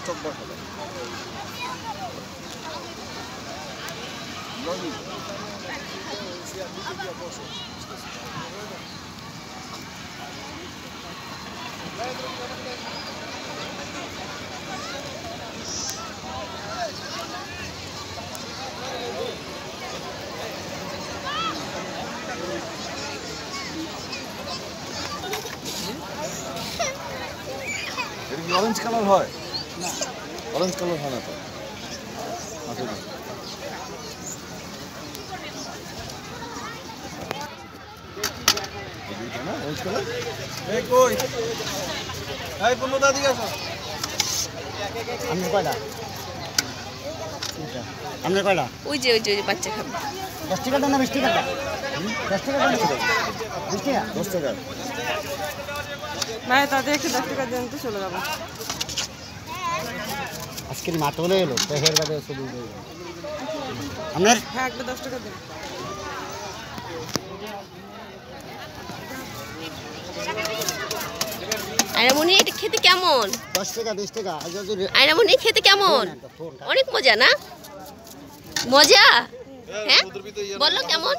চোখ বসা এটা কি অরেঞ্জ কালার হয় না অরেঞ্জ কালার হয় না তো না অরেঞ্জ কালার এই কই এই কোন দাদি আসো আমরা কয়টা আমরা কয়টা ওই যে বাচ্চা খাবে 10 টাকা না 20 টাকা 10 টাকা 20 টাকা 10 টাকা ভাই তাদের একটু 10 টাকা দেন তো চলে যাবো আজকের মাত্র হলে এলো পেহের বাদে ছবি আপনার হ্যাঁ একটা 10 টাকা দেন আয়রামণি এটা খেতে কেমন 10 টাকা 20 টাকা আয়রামণি খেতে কেমন অনেক মজা না মজা হ্যাঁ বললো কেমন